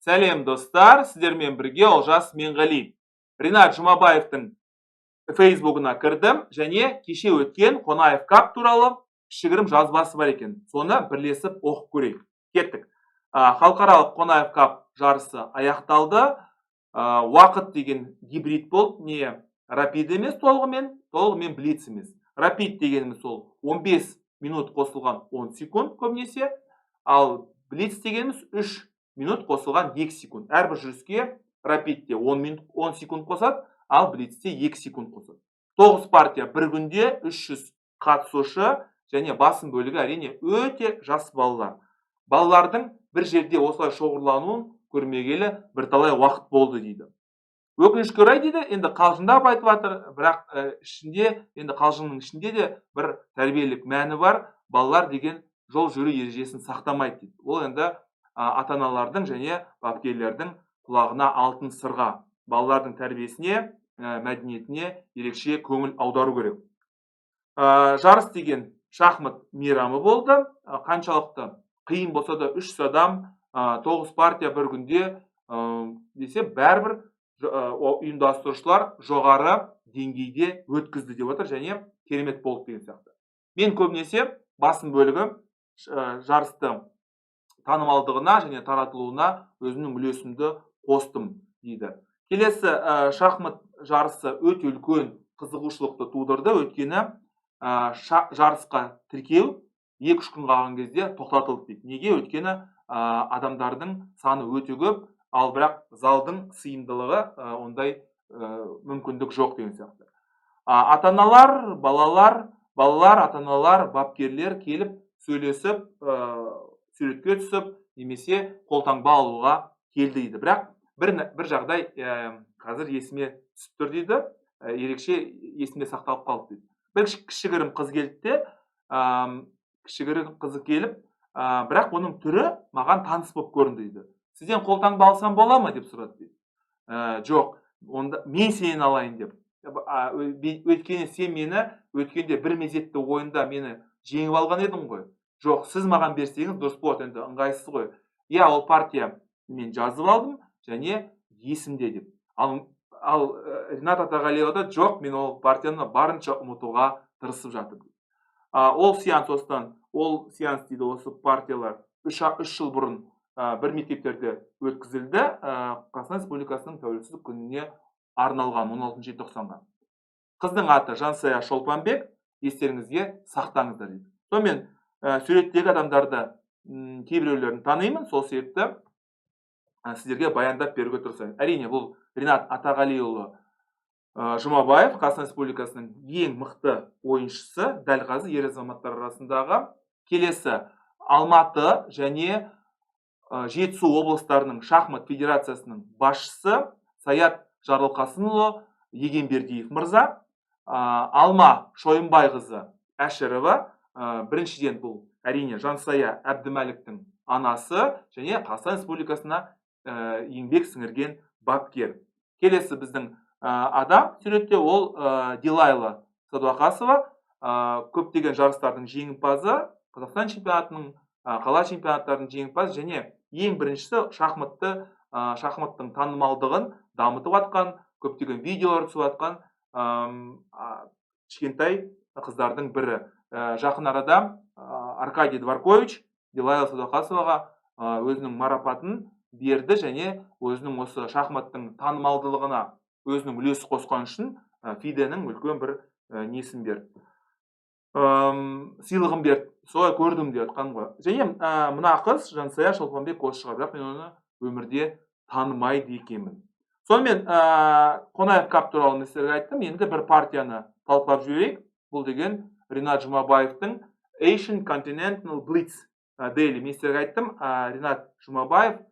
Сәлем достар, сіздермен бірге Олжас Менғали. Ринат Жұмабаевтың Фейсбугына кірдім және кеше өткен Қонаев Кап туралы кішігірім жазбасы бар екен. Соны бірлесіп оқып көрейік. Кеттік. Халықаралық Қонаев Кап жарысы аяқталды. Уақыт деген гибрид болды. Не рапид емес толығымен блиц емес. Рапид дегеніміз сол 15 минут қосылған 10 секунд көбінесе, ал блиц дегеніміз 3 минут қосылған 2 секунд. Әрбір жүріске рапидте 10 секунд қосады, ал блицте 2 секунд қосады. 9 партия бір күнде 300 қатысушы және басым бөлігі әрине өте жас балалар. Балалардың бір жерде осылай шоғырлануын көрмегелі бірталай уақыт болды дейді. Өкінішке орай дейді, енді қалжыңдап айтып жатыр, бірақ қалжыңның ішінде де бір тәрбиелік мәні бар. Балалар деген жол жүру ережесін сақтамайды дейді. Ол енді ата-аналардың және бапкерлердің құлағына алтын сырға. Балалардың тәрбиесіне, мәдениетіне ерекше көңіл аудару керек. Жарыс деген шахмат мейрамы болды. Қаншалықты қиын болса да 300 адам, 9 партия бір күнде десе, бәрібір ұйымдастырушылар жоғары деңгейде өткізді деп отыр және керемет болды деген сияқты. Мен көбінесе басым бөлігі жарысты танымалдығына және таратылуына өзімнің үлесімді қостым дейді. Келесі шахмат жарысы өте үлкен қызығушылықты тудырды. Өйткені жарысқа тіркеу 2-3 күн қалған кезде тоқтатылды дейді. Неге? Өйткені адамдардың саны өте көп, ал бірақ залдың сыйымдылығы ондай мүмкіндік жоқ деген сияқты. Ата-аналар, балалар, ата-аналар, бапкерлер келіп сөйлесіп, суретке түсіп, немесе қолтаңба алуға келді дейді. Бірақ бір жағдай қазір есіме түсіп тұр дейді, ерекше есімде сақталып қалды дейді. Бір кішігірім қыз келді, кішігірім қызы келіп, бірақ оның түрі маған таныс болып көрінді дейді. Сізден қолтаңба алсам бола ма деп сұрады дейді. Жоқ, онда мен сенен алайын деп. Өйткені сен мені өткенде бір мезетті ойында мені жеңіп алған едің ғой. Жоқ, сіз маған берсеңіз дұрыс болады, енді ыңғайсыз ғой. Ол партия мен жазып алдым және есімде деп. Ал Ринат Атағалиева жоқ, мен ол партияны барынша ұмытуға тырысып жатыр. Ол сеанс дейді, осы партиялар 3 жыл бұрын бір мектептерде өткізілді, Қазақстан Республикасының тәуелсіздік күніне арналған 16 желтоқсанға. Қыздың аты Жансая Шолпанбек, естеріңізге сақтаңыздар дейді. Сонымен суреттегі адамдарды кейбіреулерін танимын, сол себепті сіздерге баяндап беруге тырысайын. Әрине, бұл Ринат Атағалиұлы Жұмабаев, Қазақстан Республикасының ең мықты ойыншысы, дәл қазір ер азаматтар арасындағы. Келесі Алматы және Жетісу облыстарының шахмат федерациясының басшысы Саят Жарылқасынұлы Егенбердиев мырза, Алма Шойынбайқызы Әшірова. Біріншіден бұл әрине Жансая Әбдімәліктің анасы және Қазақстан Республикасына еңбек сіңірген бапкер. Келесі біздің адам суретте, ол Дилайла Садуақасова, көптеген жарыстардың жеңімпазы, Қазақстан чемпионатының, қала чемпионаттарының жеңімпазы және ең біріншісі шахматтың танымалдығын дамытып атқан, көптеген видеолар түсіп атқан кішкентай қыздардың бірі. Жақын арада Аркадий Дворкович Дилайла Садуақасоваға өзінің марапатын берді және өзінің осы шахматтың танымалдылығына өзінің үлесі қосқан үшін Фиденің үлкен бір несін берді, сыйлығын берді. Солай көрдім деп айтқан ғой. Және мына қыз Жансая Шолпанбек осы шығар, бірақ мен оны өмірде танымайды екенмін. Сонымен Қонаев Кап туралы мен сіздерге айттым. Енді бір партияны талқылап жіберейік. Бұл деген Ринат Жұмабаевтың Asian Continental Blitz Daily. Мен сіздерге айттым, Ринат Жұмабаев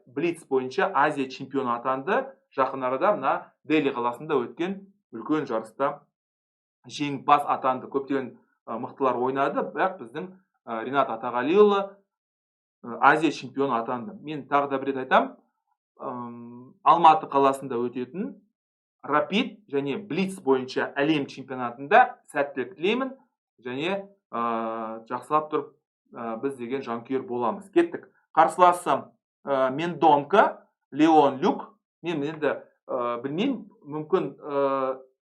Блиц бойынша Азия чемпионы атанды. Жақын арада мына Дели қаласында өткен үлкен жарыста жеңімпаз атанды. Көптеген мықтылар ойнады, бірақ біздің Ринат Атағалиұлы Азия чемпионы атанды. Мен тағы да бір рет айтам, Алматы қаласында өтетін рапид және блиц бойынша әлем чемпионатында сәттілік тілеймін және жақсылап тұрып біз деген жанкүйер боламыз. Кеттік. Қарсыласы Мендонка, Леон Люк. Мен енді білмеймін, мүмкін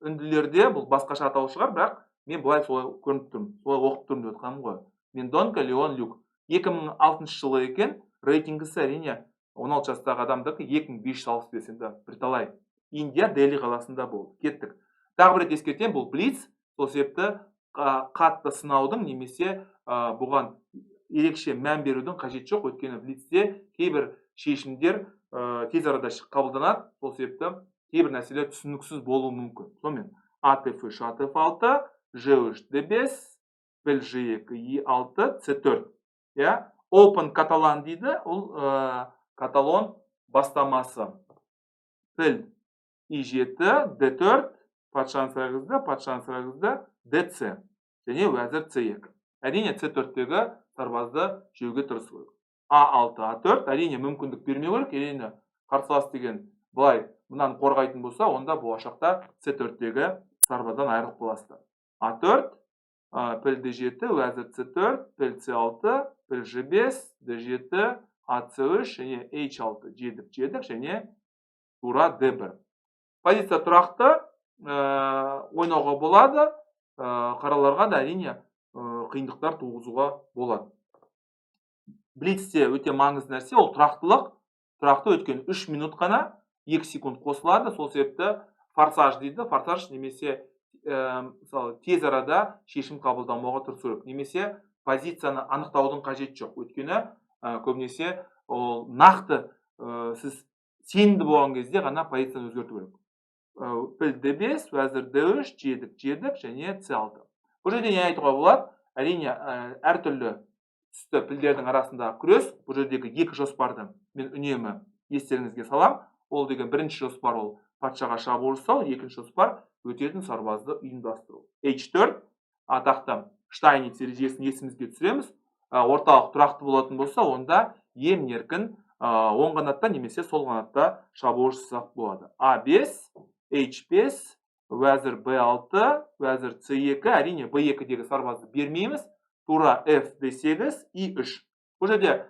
үнділерде бұл басқаша атау шығар, бірақ мен былай солай көрініп тұрмын, солай оқып тұрмын деп отқаным ғой. Мендонка, Леон Люк. 2006 жылы екен, рейтингісі әрине 16 жастағы адамдікі 2565, енді бірталай. Индия, Дели қаласында болды. Кеттік. Тағы бір рет ескертем, бұл блиц, сол себепті қатты сынаудың немесе бұған ерекше мән берудің қажет жоқ, өйткені блицте кейбір шешімдер тез арада қабылданады, сол себепті кейбір нәрселер түсініксіз болуы мүмкін. Сонымен ATF3, ATF6, G3, D5, піл G2, E6, C4. Open Catalan дейді, ол каталон бастамасы. Піл E7, D4, патшаны сұрағызды, DC, және уәзір C2. Әрине C4-тегі сарбазды жеуге тырысу керек. A6, A4, әрине мүмкіндік бермеу керек, әрине қарсылас деген былай мұнан қорғайтын болса, онда болашақта C4-тегі сарбаздан айырылып қаласыздар. A4, піл D7, уәзір C4, піл C6, піл G5, D7, AC3, және H6, жедік, және тура D1. Позиция тұрақты ойнауға болады, қараларға да әрине қиындықтар туғызуға болады. Блицте өте маңызды нәрсе, ол тұрақтылық. Тұрақты өткен 3 минут қана 2 секунд қосылады, сол себепті форсаж дейді. Форсаж немесе тез арада шешім қабылдамауға тырысу керек. Немесе позицияны анықтаудың қажет жоқ. Өйткені көбінесе нақты сіз сенімді болған кезде ғана позицияны өзгерту керек. Піл D5, уәзір D3, жедік, және C6. Бұл жерде не айтуға болады? Әрине әртүрлі түсті пілдердің арасында күрес. Бұл жердегі екі жоспарды мен үнемі естеріңізге салам. Ол деген бірінші жоспар ол патшаға шабуыл жасау, екінші жоспар өтетін сарбазды ұйымдастыру. H4 атақты Штайниц ережесін есімізге түсіреміз. Орталық тұрақты болатын болса, онда емін-еркін оң қанатта немесе сол қанатта шабуыл жасақ болады. A5, H5, уәзір B6, уәзір C2, әрине B2-дегі сарбазды бермейміз. Тура F, D8, E3. Бұл жерде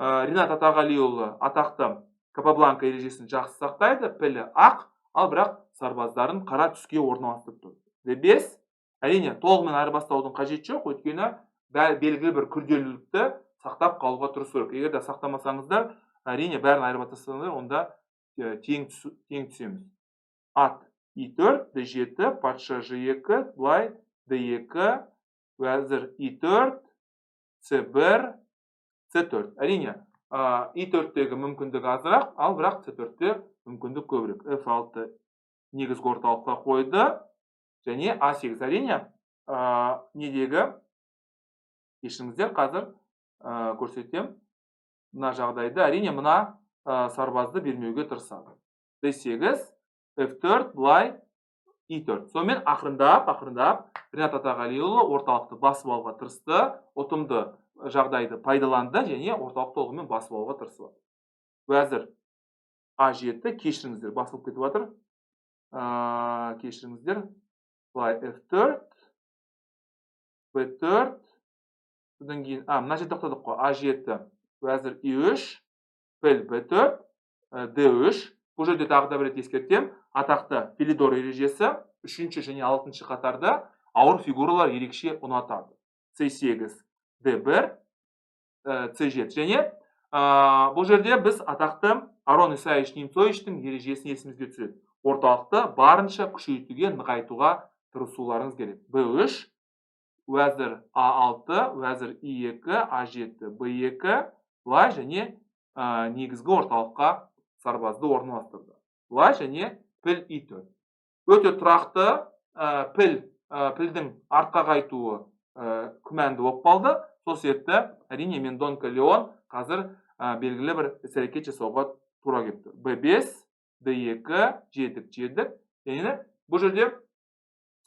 Ринат Атағалиұлы атақты Капабланка ережесін жақсы сақтайды, пілі ақ, ал бірақ сарбаздарын қара түске орналастырып тұр. D5, әрине толығымен айырбастаудың қажет жоқ, өйткені белгілі бір күрделілікті сақтап қалуға тырысу керек. Егер де сақтамасаңыздар, әрине бәрін айырбастасаңыздар, онда тең түсеміз. Ат E4, D7, патша G2, былай D2, уәзір E4, C1, C4. Әрине E4-тегі мүмкіндігі азырақ, ал бірақ C4-те мүмкіндік көбірек. F6 негізгі орталыққа қойды, және A8. Әрине недегі кешіріңіздер, қазір көрсетем. Мына жағдайды әрине мына сарбазды бермеуге тырысады. D8, F4, былай E4. Сонымен ақырындап Ринат Атағалиұлы орталықты басып алуға тырысты, ұтымды жағдайды пайдаланды және орталық толығымен басып алуға тырысты. Уәзір A7, кешіріңіздер, басылып кетіп жатыр. Кешіріңіздер, былай F4, B4, содан кейін, мына жерде тоқтадық қой, A7, уәзір E3, піл B4, D3. Бұл жерде тағы да бір рет ескертем, атақты Филидор ережесі 3-ші және 6-ші қатарда ауыр фигуралар ерекше ұнатады. C8, D1, C7. Және бұл жерде біз атақты Арон Исаевич Немцовичтің ережесін есімізге түсіреді. Орталықты барынша күшейтуге, нығайтуға тырысуларыңыз керек. B3, уәзір A6, уәзір E2, A7, B2, былай және негізгі орталыққа сарбазды орналастырды. Былай және піл E4. Өте тұрақты пілдің артқа қайтуы күмәнді болып қалды. Сол себепті әрине Мендонка Леон қазір белгілі бір іс-әрекет жасауға тура келіп тұр. B5, D2, жедік. Және бұл жерде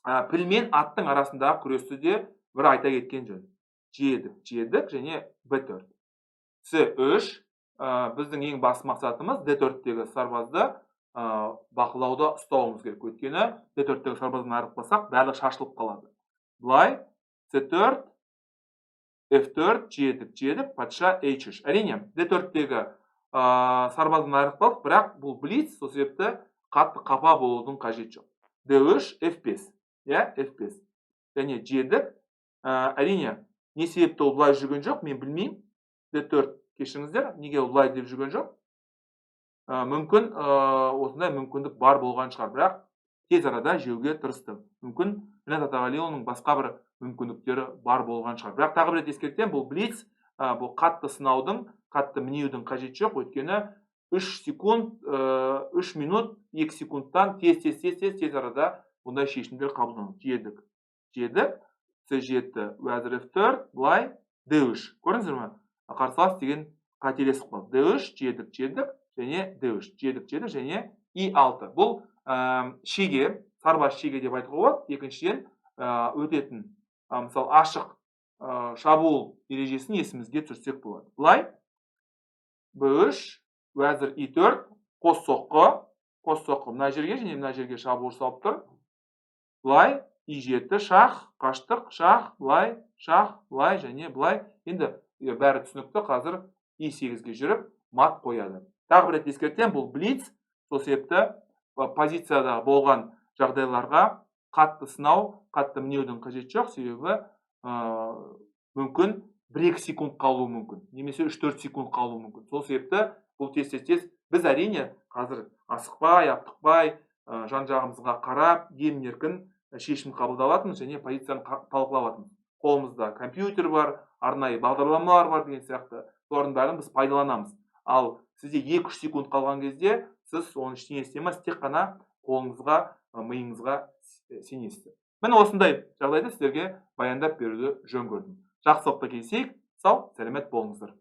піл мен аттың арасындағы күресті де бір айта кеткен жөн. Жедік және B4. C3, біздің ең басты мақсатымыз D4-тегі сарбазды бақылауда ұстауымыз керек. Өйткені D4-тегі сарбаздан айырылып қалсақ, барлық шашылып қалады. Былай C4, F4, жедік, патша H3. Әрине D4-тегі сарбаздан айырықталдық, бірақ бұл блиц, сол себепті қатты қапа болудың қажеті жоқ. D3, F5. Иә, F5. Және жедік. Әрине, не себепті ол бұлай жүрген жоқ, мен білмеймін. D4 кешіріңіздер, неге ол бұлай деп жүрген жоқ? Мүмкін осындай мүмкіндік бар болған шығар, бірақ тез арада жеуге тырысты. Мүмкін Ринат Атағалиұлының басқа бір мүмкіндіктері бар болған шығар. Бірақ тағы бір рет ескертем, бұл блиц, бұл қатты сынаудың, қатты мінеудің қажеті жоқ, өйткені 3 секунд, 3 минут, 2 секундтан тез арада бұндай шешімдер қабылданады. Жедік, C7, уәзір F4, былай D3. Көрдіңіздер ме? Қарсылас деген қателесіп қалды. D3, жедік, және D3, жедік, және I6. Бұл шеге, сарбаз шеге деп айтуға болады. Екіншіден өтетін, мысалы, ашық шабуыл ережесін есімізге түсірсек болады. Былай B3, уәзір I4, қос соққы мына жерге және мына жерге шабуыл салып тұр. Былай I7, шах, қаштық, шах, былай, және былай. Енді бәрі түсінікті, қазір I8-ге жүріп мат қояды. Тағы бір рет ескертем, бұл блиц, сол себепті позицияда болған жағдайларға қатты сынау, қатты мінеудің қажеті жоқ, себебі мүмкін 1-2 секунд қалуы мүмкін, немесе 3-4 секунд қалуы мүмкін. Сол себепті бұл тез. Біз әрине қазір асықпай, аптықпай, жан-жағымызға қарап, емін-еркін шешім қабылдаватырмыз және позицияны талқылаватырмыз. Қолымызда компьютер бар, арнайы бағдарламалар бар деген сияқты. Солардың бәрін біз пайдаланамыз. Ал сізде 2-3 секунд қалған кезде сіз оны ештеңе істемейсіз, тек қана қолыңызға, миыңызға сенесіздер. Мен осындай жағдайды сіздерге баяндап беруді жөн көрдім. Жақсылықта кездесейік, сау, сәлемет болыңыздар.